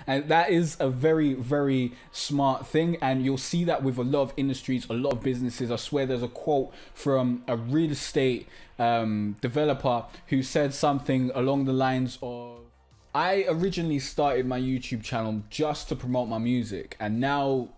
And that is a very, very smart thing. And you'll see that with a lot of industries, a lot of businesses. I swear there's a quote from a real estate developer who said something along the lines of, I originally started my YouTube channel just to promote my music, and now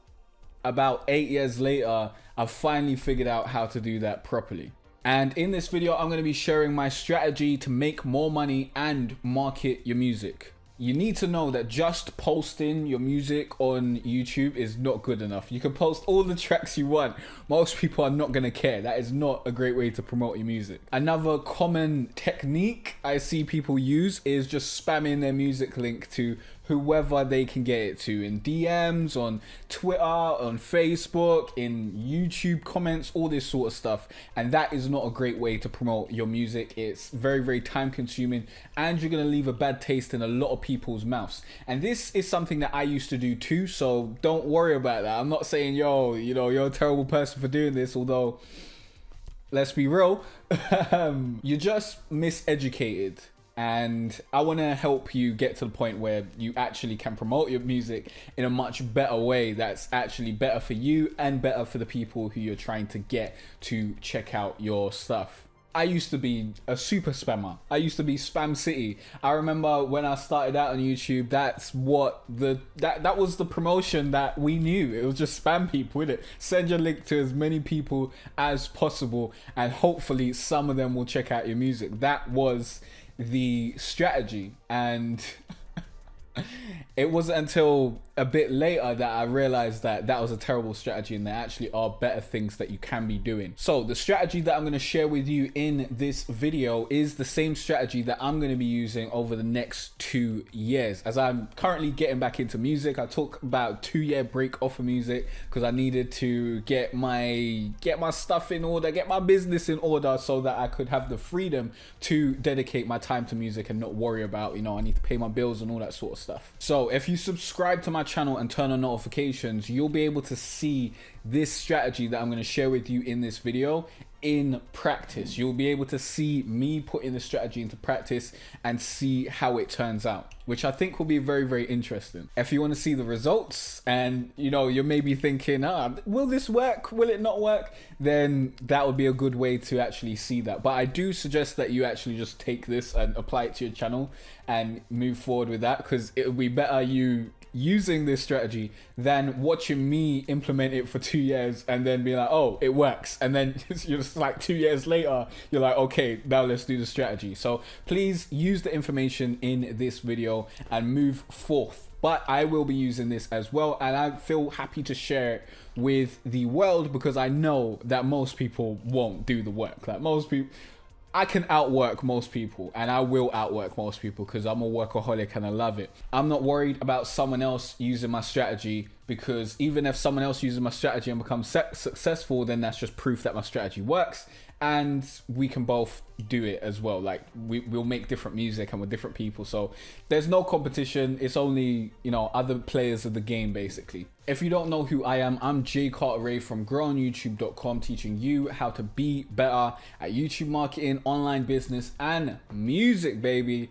about 8 years later, I've finally figured out how to do that properly. And in this video, I'm going to be sharing my strategy to make more money and market your music. You need to know that just posting your music on YouTube is not good enough. You can post all the tracks you want. Most people are not going to care. That is not a great way to promote your music. Another common technique I see people use is just spamming their music link to whoever they can get it to, in DMs, on Twitter, on Facebook, in YouTube comments, all this sort of stuff. And that is not a great way to promote your music. It's very, very time consuming, and you're going to leave a bad taste in a lot of people's mouths. And this is something that I used to do too, so don't worry about that. I'm not saying, yo, you know, you're a terrible person for doing this, although let's be real, you're just miseducated. And I want to help you get to the point where you actually can promote your music in a much better way that's actually better for you and better for the people who you're trying to get to check out your stuff. I used to be a super spammer. I used to be Spam City. I remember when I started out on YouTube, that's what that was the promotion that we knew. It was just spam people, innit? Send your link to as many people as possible, and hopefully some of them will check out your music. That was the strategy. And it wasn't until a bit later that I realized that that was a terrible strategy, and there actually are better things that you can be doing. So the strategy that I'm going to share with you in this video is the same strategy that I'm going to be using over the next 2 years. As I'm currently getting back into music, I took about 2-year break off of music because I needed to get my stuff in order, get my business in order, so that I could have the freedom to dedicate my time to music and not worry about, you know, I need to pay my bills and all that sort of stuff. So if you subscribe to my channel and turn on notifications, you'll be able to see this strategy that I'm going to share with you in this video in practice. You'll be able to see me putting the strategy into practice and see how it turns out, which I think will be very, very interesting. If you want to see the results, and you know, you're maybe thinking, will this work? Will it not work? Then that would be a good way to actually see that. But I do suggest that you actually just take this and apply it to your channel and move forward with that, because it would be better you using this strategy than watching me implement it for 2 years and then be like, oh, it works, and then you're just like 2 years later you're like, okay, now let's do the strategy. So please use the information in this video and move forth. But I will be using this as well, and I feel happy to share it with the world because I know that most people won't do the work. Like, most people, I can outwork most people, and I will outwork most people because I'm a workaholic and I love it. I'm not worried about someone else using my strategy, because even if someone else uses my strategy and becomes successful, then that's just proof that my strategy works, and we can both do it as well. Like, we'll make different music and with different people, so there's no competition. It's only, you know, other players of the game, basically. If you don't know who I am, I'm Jay Carteret from growonyoutube.com, teaching you how to be better at YouTube marketing, online business, and music, baby.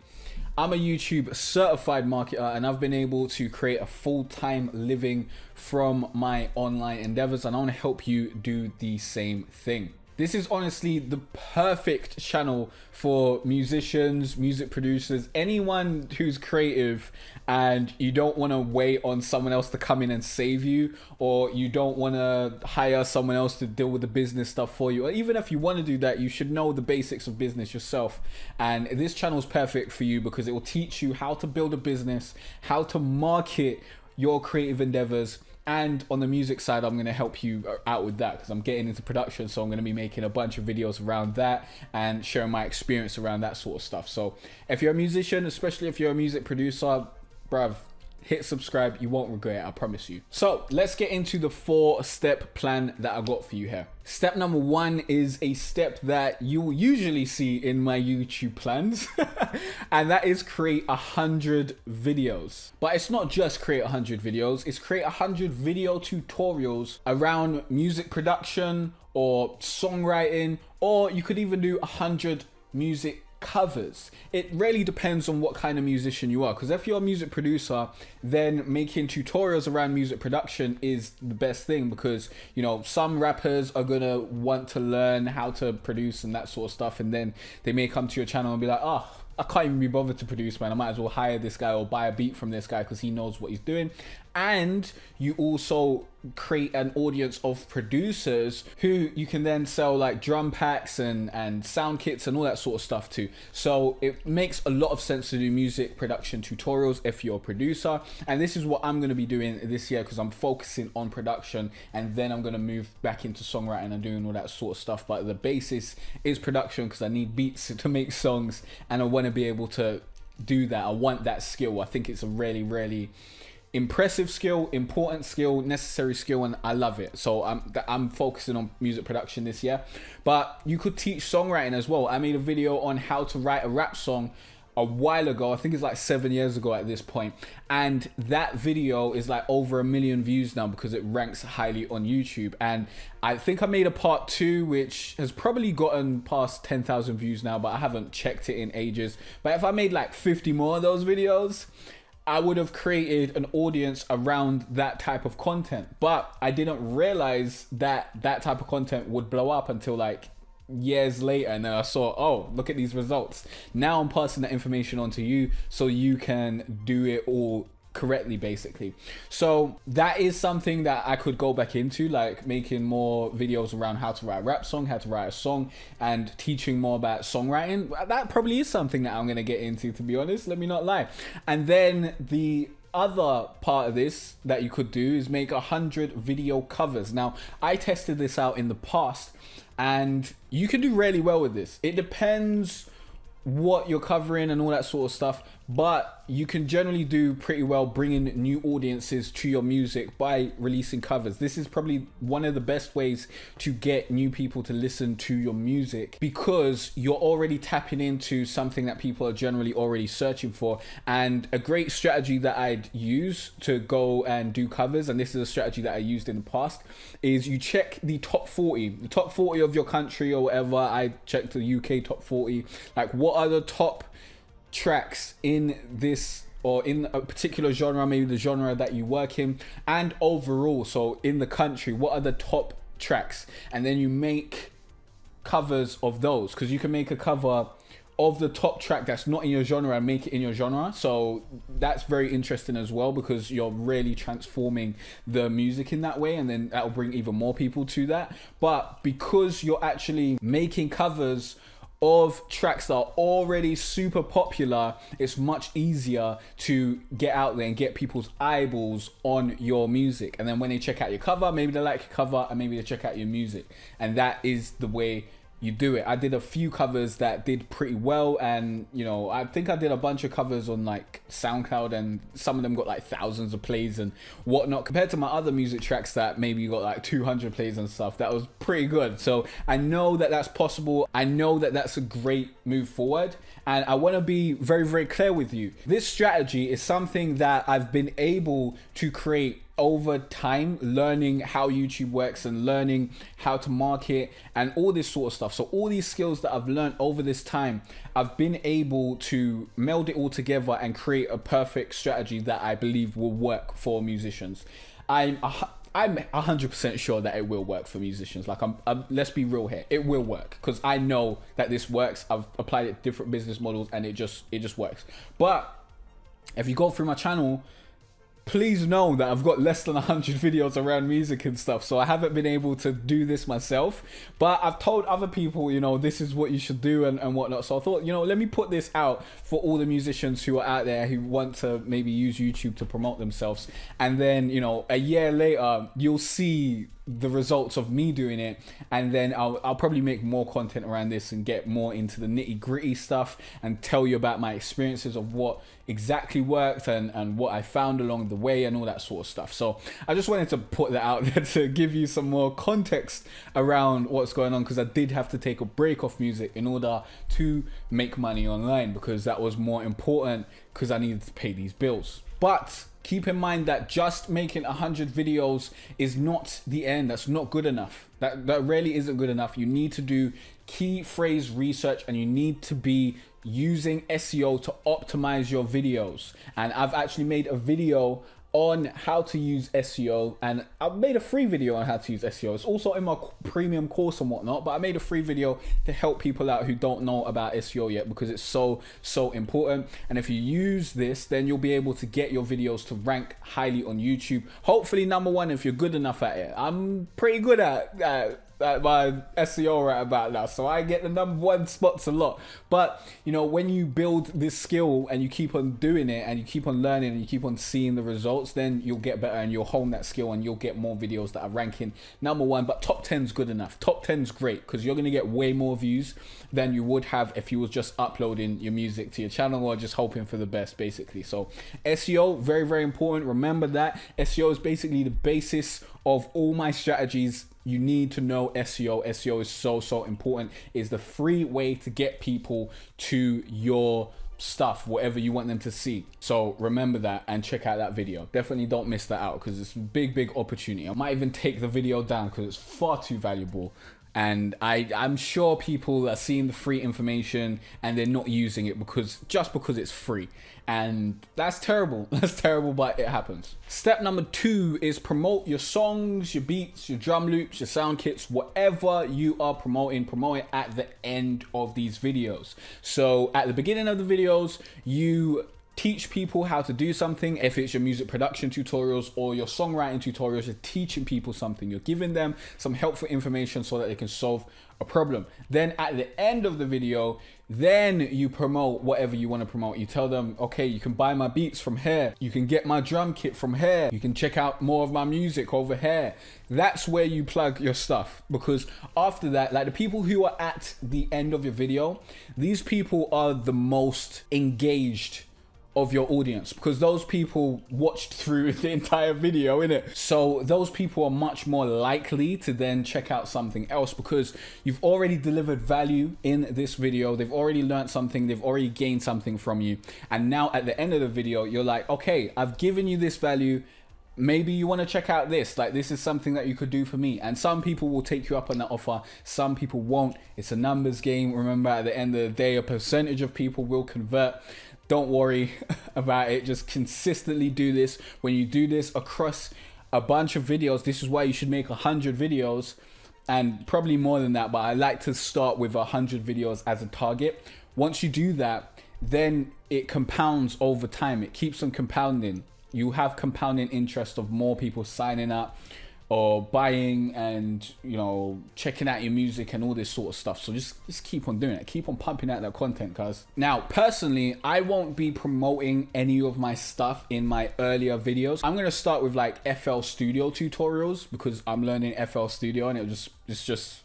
I'm a YouTube certified marketer, and I've been able to create a full-time living from my online endeavors, and I want to help you do the same thing. This is honestly the perfect channel for musicians, music producers, anyone who's creative and you don't want to wait on someone else to come in and save you, or you don't want to hire someone else to deal with the business stuff for you. Or even if you want to do that, you should know the basics of business yourself. And this channel is perfect for you because it will teach you how to build a business, how to market your creative endeavors. And on the music side, I'm going to help you out with that because I'm getting into production. So I'm going to be making a bunch of videos around that and sharing my experience around that sort of stuff. So if you're a musician, especially if you're a music producer, bruv, hit subscribe. You won't regret it, I promise you. So let's get into the 4-step plan that I got for you here. Step number 1 is a step that you'll usually see in my YouTube plans, and that is create 100 videos. But it's not just create 100 videos, it's create 100 video tutorials around music production or songwriting, or you could even do 100 music covers. It really depends on what kind of musician you are, because if you're a music producer, then making tutorials around music production is the best thing, because you know, some rappers are gonna want to learn how to produce and that sort of stuff, and then they may come to your channel and be like, oh, I can't even be bothered to produce, man. I might as well hire this guy or buy a beat from this guy because he knows what he's doing. And you also create an audience of producers who you can then sell like drum packs and sound kits and all that sort of stuff to. So it makes a lot of sense to do music production tutorials if you're a producer. And this is what I'm going to be doing this year, because I'm focusing on production, and then I'm going to move back into songwriting and doing all that sort of stuff. But the basis is production, because I need beats to make songs, and I want to be able to do that. I want that skill. I think it's a really, really impressive skill, important skill, necessary skill, and I love it. So I'm focusing on music production this year. But you could teach songwriting as well. I made a video on how to write a rap song a while ago. I think it's like 7 years ago at this point, and that video is like over 1 million views now because it ranks highly on YouTube. And I think I made a part 2 which has probably gotten past 10,000 views now, but I haven't checked it in ages. But if I made like 50 more of those videos, I would have created an audience around that type of content. But I didn't realize that that type of content would blow up until like years later, and then I saw, oh, look at these results. Now I'm passing that information on to you so you can do it all correctly, basically. So that is something that I could go back into, like making more videos around how to write a rap song, how to write a song, and teaching more about songwriting. That probably is something that I'm going to get into, to be honest, let me not lie. And then the other part of this that you could do is make 100 video covers. Now, I tested this out in the past, and you can do really well with this. It depends what you're covering and all that sort of stuff, but you can generally do pretty well bringing new audiences to your music by releasing covers. This is probably one of the best ways to get new people to listen to your music, because you're already tapping into something that people are generally already searching for. And a great strategy that I'd use to go and do covers, and this is a strategy that I used in the past, is you check the top 40 of your country or whatever. I checked the UK top 40, like what are the top tracks in this or in a particular genre, maybe the genre that you work in, and overall, so in the country, what are the top tracks? And then you make covers of those, because you can make a cover of the top track that's not in your genre and make it in your genre. So that's very interesting as well, because you're really transforming the music in that way, and then that'll bring even more people to that. But because you're actually making covers of tracks that are already super popular, it's much easier to get out there and get people's eyeballs on your music. And then when they check out your cover, maybe they like your cover, and maybe they check out your music. And that is the way you do it. I did a few covers that did pretty well, and you know, I think I did a bunch of covers on like SoundCloud, and some of them got like thousands of plays and whatnot, compared to my other music tracks that maybe got like 200 plays and stuff. That was pretty good. So I know that that's possible. I know that that's a great move forward, and I want to be very, very clear with you. This strategy is something that I've been able to create over time, learning how YouTube works and learning how to market and all this sort of stuff. So all these skills that I've learned over this time, I've been able to meld it all together and create a perfect strategy that I believe will work for musicians. I'm 100% sure that it will work for musicians. Like, let's be real here, it will work, because I know that this works. I've applied it to different business models, and it just works. But if you go through my channel, please know that I've got less than 100 videos around music and stuff, so I haven't been able to do this myself, but I've told other people, you know, this is what you should do and whatnot. So I thought, you know, let me put this out for all the musicians who are out there who want to maybe use YouTube to promote themselves. And then, you know, a year later, you'll see the results of me doing it, and then I'll probably make more content around this and get more into the nitty-gritty stuff and tell you about my experiences of what exactly worked and what I found along the way and all that sort of stuff. So I just wanted to put that out there to give you some more context around what's going on, because I did have to take a break off music in order to make money online, because that was more important, because I needed to pay these bills. But keep in mind that just making 100 videos is not the end. That's not good enough. That really isn't good enough. You need to do key phrase research, and you need to be using SEO to optimize your videos. And I've actually made a video on how to use SEO, and I've made a free video on how to use SEO. It's also in my premium course and whatnot, but I made a free video to help people out who don't know about SEO yet, because it's so important. And if you use this, then you'll be able to get your videos to rank highly on YouTube. Hopefully #1 if you're good enough at it. I'm pretty good at my SEO right about now, so I get the #1 spots a lot. But you know, when you build this skill and you keep on doing it and you keep on learning and you keep on seeing the results, then you'll get better and you'll hone that skill and you'll get more videos that are ranking #1. But top 10 is good enough. Top 10 is great, because you're going to get way more views than you would have if you was just uploading your music to your channel or just hoping for the best, basically. So SEO, very important. Remember that SEO is basically the basis of all my strategies. You need to know SEO. SEO is so important. It's the free way to get people to your stuff, whatever you want them to see. So remember that and check out that video. Definitely don't miss that out, because it's a big opportunity. I might even take the video down because it's far too valuable. And I'm sure people are seeing the free information and they're not using it just because it's free. And that's terrible. That's terrible, but it happens. Step #2 is promote your songs, your beats, your drum loops, your sound kits, whatever you are promoting, promote it at the end of these videos. So at the beginning of the videos, you teach people how to do something. If it's your music production tutorials or your songwriting tutorials, you're teaching people something. You're giving them some helpful information so that they can solve a problem. Then at the end of the video, then you promote whatever you want to promote. You tell them, okay, you can buy my beats from here. You can get my drum kit from here. You can check out more of my music over here. That's where you plug your stuff, because after that, like the people who are at the end of your video, these people are the most engaged of your audience, because those people watched through the entire video, innit? So those people are much more likely to then check out something else, because you've already delivered value in this video. They've already learned something. They've already gained something from you. And now at the end of the video, you're like, okay, I've given you this value. Maybe you want to check out this. Like, this is something that you could do for me. And some people will take you up on that offer. Some people won't. It's a numbers game. Remember, at the end of the day, a percentage of people will convert. Don't worry about it. Just consistently do this. When you do this across a bunch of videos, this is why you should make 100 videos, and probably more than that, but I like to start with 100 videos as a target. Once you do that, then it compounds over time. It keeps on compounding. You have compounding interest of more people signing up or buying and, you know, checking out your music and all this sort of stuff. So just keep on doing it. Keep on pumping out that content, guys. Now, personally, I won't be promoting any of my stuff in my earlier videos. I'm going to start with like FL Studio tutorials, because I'm learning FL Studio and it's just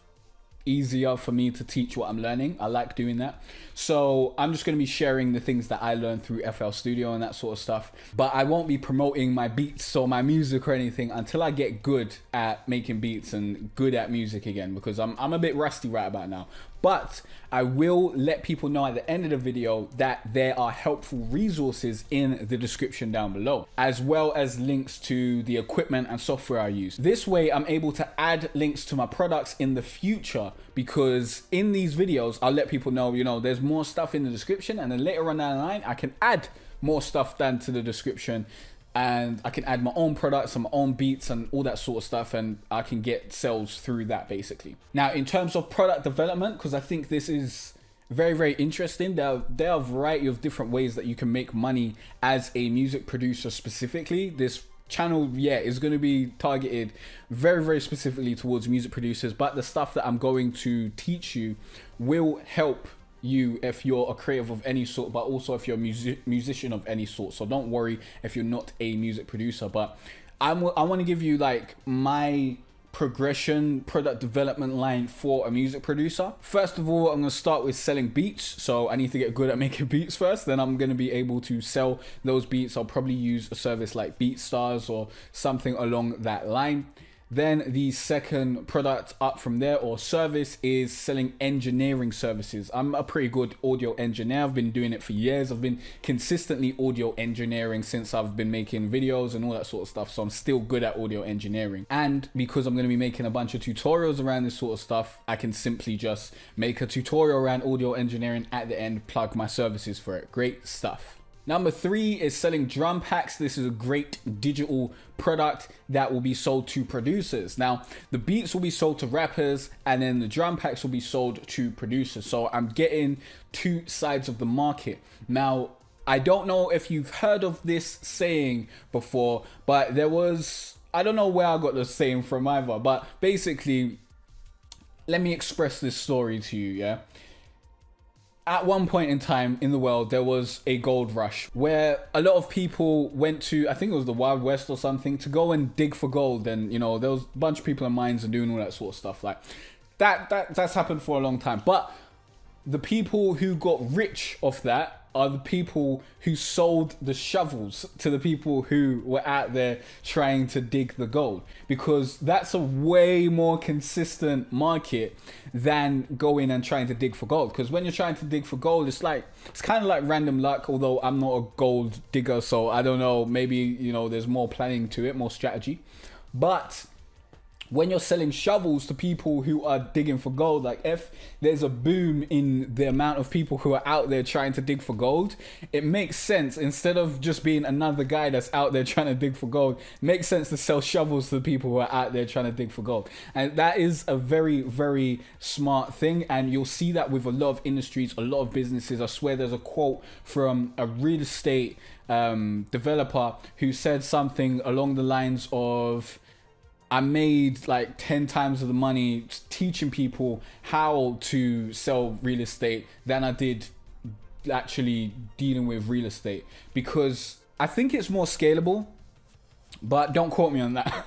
easier for me to teach what I'm learning. I like doing that. So I'm just going to be sharing the things that I learned through FL Studio and that sort of stuff. But I won't be promoting my beats or my music or anything until I get good at making beats and good at music again, because I'm a bit rusty right about now. But I will let people know at the end of the video that there are helpful resources in the description down below, as well as links to the equipment and software I use. This way, I'm able to add links to my products in the future, because in these videos, I'll let people know, you know, there's more stuff in the description, and then later on down the line, I can add more stuff down to the description. And I can add my own products and my own beats and all that sort of stuff, and I can get sales through that, basically. Now, in terms of product development, because I think this is very interesting, there are a variety of different ways that you can make money as a music producer specifically. This channel, yeah, is going to be targeted very specifically towards music producers, but the stuff that I'm going to teach you will help you if you're a creative of any sort, but also if you're a musician of any sort. So don't worry if you're not a music producer, but I want to give you like my progression product development line for a music producer. First of all, I'm going to start with selling beats. So I need to get good at making beats first, then I'm going to be able to sell those beats. I'll probably use a service like BeatStars or something along that line. Then the second product up from there or service is selling engineering services. I'm a pretty good audio engineer. I've been doing it for years. I've been consistently audio engineering since I've been making videos and all that sort of stuff. So I'm still good at audio engineering. And because I'm going to be making a bunch of tutorials around this sort of stuff, I can simply just make a tutorial around audio engineering at the end, plug my services for it. Great stuff. Number 3 is selling drum packs. This is a great digital product that will be sold to producers. Now, the beats will be sold to rappers and then the drum packs will be sold to producers. So I'm getting two sides of the market. Now, I don't know if you've heard of this saying before, but there was, I don't know where I got the saying from either, but basically, let me express this story to you, yeah? At one point in time in the world, there was a gold rush where a lot of people went to, I think it was the Wild West or something, to go and dig for gold. And, you know, there was a bunch of people in mines and doing all that sort of stuff. Like that's happened for a long time. But the people who got rich off that are the people who sold the shovels to the people who were out there trying to dig the gold, because that's a way more consistent market than going and trying to dig for gold. Because when you're trying to dig for gold, it's kind of like random luck, although I'm not a gold digger, so I don't know, maybe, you know, there's more planning to it, more strategy. But when you're selling shovels to people who are digging for gold, like if there's a boom in the amount of people who are out there trying to dig for gold, it makes sense, instead of just being another guy that's out there trying to dig for gold, it makes sense to sell shovels to the people who are out there trying to dig for gold. And that is a very, very smart thing. And you'll see that with a lot of industries, a lot of businesses. I swear there's a quote from a real estate developer who said something along the lines of, I made like 10 times of the money teaching people how to sell real estate than I did actually dealing with real estate, because I think it's more scalable, but don't quote me on that.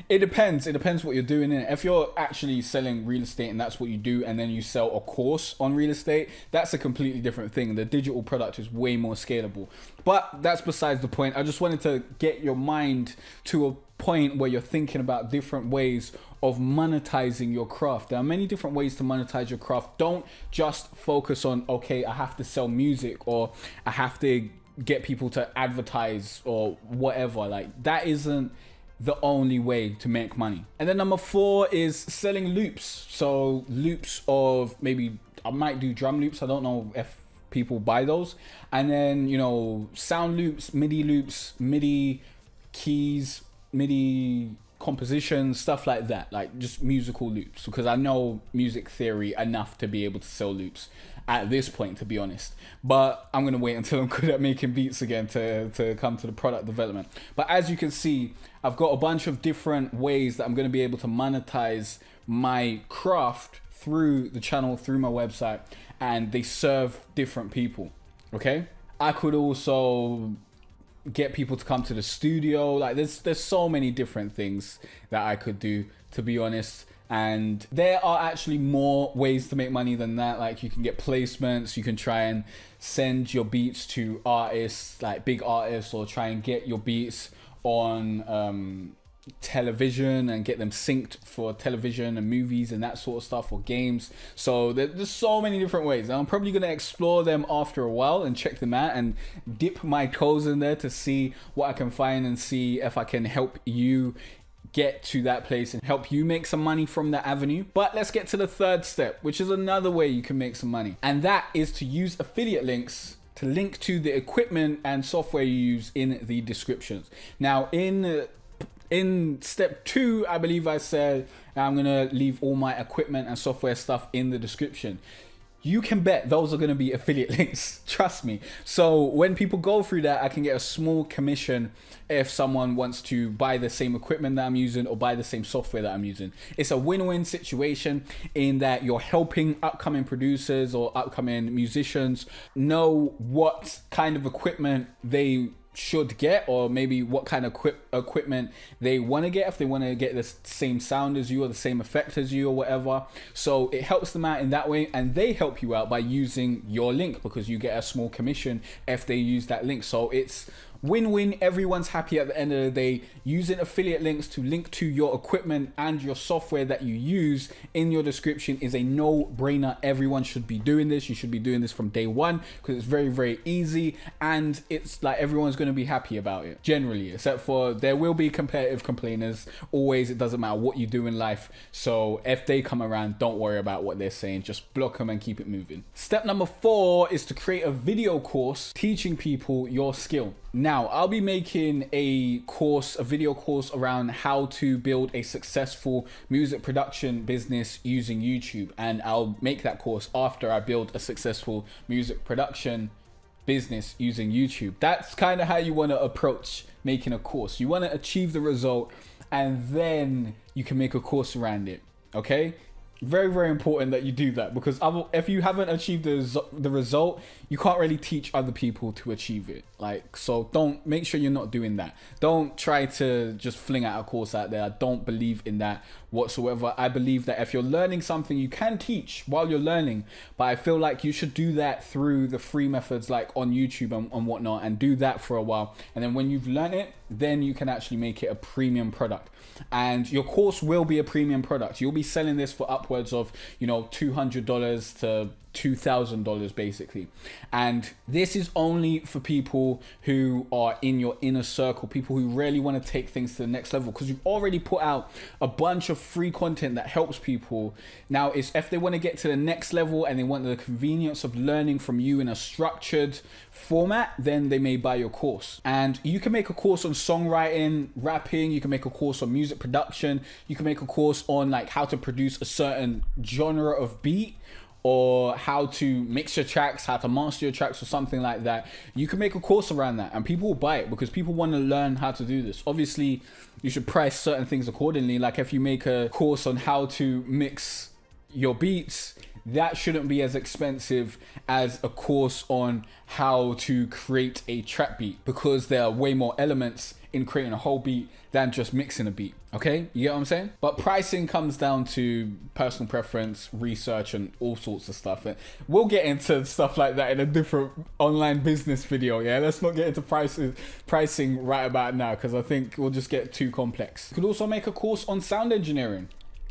It depends what you're doing. If you're actually selling real estate and that's what you do, and then you sell a course on real estate, that's a completely different thing. The digital product is way more scalable, but that's besides the point. I just wanted to get your mind to a point where you're thinking about different ways of monetizing your craft. There are many different ways to monetize your craft. Don't just focus on, okay, I have to sell music or I have to get people to advertise or whatever. Like, that isn't the only way to make money. And then number 4 is selling loops. So loops of, maybe I might do drum loops. I don't know if people buy those. And then, you know, sound loops, MIDI keys, MIDI compositions, stuff like that, like just musical loops, because I know music theory enough to be able to sell loops at this point, to be honest. But I'm gonna wait until I'm good at making beats again to come to the product development. But as you can see, I've got a bunch of different ways that I'm gonna be able to monetize my craft through the channel, through my website, and they serve different people. Okay, I could also get people to come to the studio. Like there's so many different things that I could do, to be honest. And there are actually more ways to make money than that. Like you can get placements, you can try and send your beats to artists, like big artists, or try and get your beats on television and get them synced for television and movies and that sort of stuff, or games. So there's so many different ways, and I'm probably going to explore them after a while and check them out and dip my toes in there to see what I can find and see if I can help you get to that place and help you make some money from that avenue. But let's get to the third step, which is another way you can make some money, and that is to use affiliate links to link to the equipment and software you use in the descriptions. Now in step 2, I believe I said I'm gonna leave all my equipment and software stuff in the description. You can bet those are gonna be affiliate links, trust me. So when people go through that, I can get a small commission if someone wants to buy the same equipment that I'm using or buy the same software that I'm using. It's a win-win situation in that you're helping upcoming producers or upcoming musicians know what kind of equipment they should get, or maybe what kind of equipment they want to get, if they want to get the same sound as you or the same effect as you or whatever. So it helps them out in that way, and they help you out by using your link, because you get a small commission if they use that link. So it's Win-win, everyone's happy at the end of the day. Using affiliate links to link to your equipment and your software that you use in your description is a no-brainer. Everyone should be doing this. You should be doing this from day one because it's very, very easy, and it's like everyone's going to be happy about it generally, except for there will be competitive complainers. Always, it doesn't matter what you do in life. So if they come around, don't worry about what they're saying. Just block them and keep it moving. Step number 4 is to create a video course teaching people your skill. Now, I'll be making a video course around how to build a successful music production business using YouTube. And I'll make that course after I build a successful music production business using YouTube. That's kind of how you want to approach making a course. You want to achieve the result and then you can make a course around it. Okay? Very, very important that you do that, because if you haven't achieved the result, you can't really teach other people to achieve it. Like, so make sure you're not doing that. Don't try to just fling out a course out there. I don't believe in that whatsoever. I believe that if you're learning something, you can teach while you're learning, but I feel like you should do that through the free methods like on YouTube and whatnot, and do that for a while. And then when you've learned it, then you can actually make it a premium product. And your course will be a premium product. You'll be selling this for upwards of, you know, $200 to $2,000 basically. And this is only for people who are in your inner circle, people who really want to take things to the next level, because you've already put out a bunch of free content that helps people. Now, it's if they want to get to the next level and they want the convenience of learning from you in a structured format, then they may buy your course. And you can make a course on songwriting, rapping, you can make a course on music production, you can make a course on like how to produce a certain genre of beat, or how to mix your tracks, how to master your tracks, or something like that. You can make a course around that and people will buy it because people want to learn how to do this. Obviously, you should price certain things accordingly. Like if you make a course on how to mix your beats, that shouldn't be as expensive as a course on how to create a trap beat, because there are way more elements in creating a whole beat than just mixing a beat. Okay, you get what I'm saying? But pricing comes down to personal preference, research, and all sorts of stuff. And we'll get into stuff like that in a different online business video. Yeah, let's not get into pricing right about now, because I think we'll just get too complex. You could also make a course on sound engineering.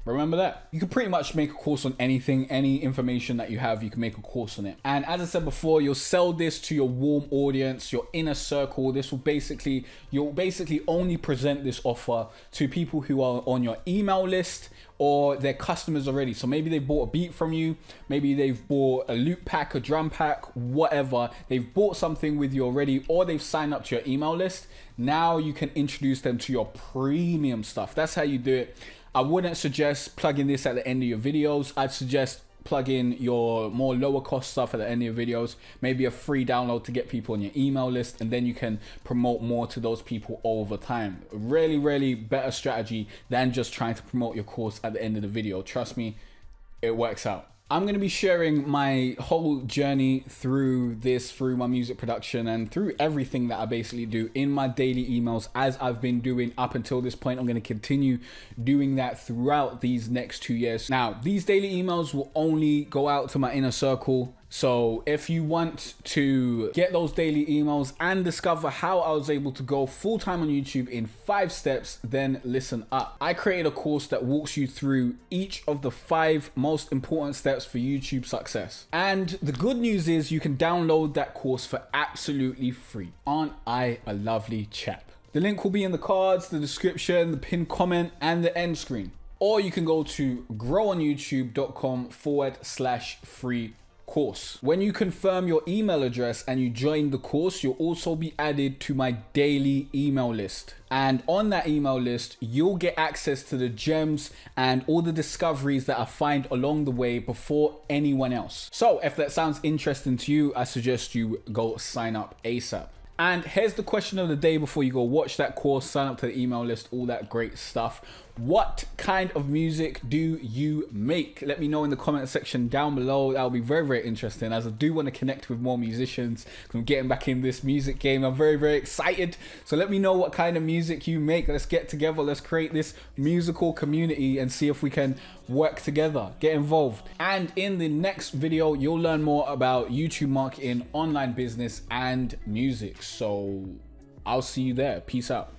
Remember that. You can pretty much make a course on anything, any information that you have, you can make a course on it. And as I said before, you'll sell this to your warm audience, your inner circle. You'll basically only present this offer to people who are on your email list or they're customers already. So maybe they've bought a beat from you, maybe they've bought a loop pack, a drum pack, whatever. They've bought something with you already, or they've signed up to your email list. Now you can introduce them to your premium stuff. That's how you do it. I wouldn't suggest plugging this at the end of your videos. I'd suggest plug in your more lower cost stuff at the end of your videos, maybe a free download to get people on your email list, and then you can promote more to those people over time. Really, really better strategy than just trying to promote your course at the end of the video. Trust me, it works out. I'm going to be sharing my whole journey through my music production and through everything that I basically do in my daily emails, as I've been doing up until this point. I'm going to continue doing that throughout these next 2 years. Now, these daily emails will only go out to my inner circle. So if you want to get those daily emails and discover how I was able to go full-time on YouTube in 5 steps, then listen up. I created a course that walks you through each of the 5 most important steps for YouTube success. And the good news is you can download that course for absolutely free. Aren't I a lovely chap? The link will be in the cards, the description, the pinned comment, and the end screen. Or you can go to growonyoutube.com/free course. When you confirm your email address and you join the course, you'll also be added to my daily email list. And on that email list, you'll get access to the gems and all the discoveries that I find along the way before anyone else. So if that sounds interesting to you, I suggest you go sign up ASAP. And here's the question of the day before you go watch that course, sign up to the email list, all that great stuff. What kind of music do you make? Let me know in the comment section down below. That'll be very, very interesting, as I do want to connect with more musicians. I'm getting back in this music game. I'm very, very excited. So let me know what kind of music you make. Let's get together. Let's create this musical community and see if we can work together, get involved. And in the next video, you'll learn more about YouTube marketing, online business, and music. So I'll see you there. Peace out.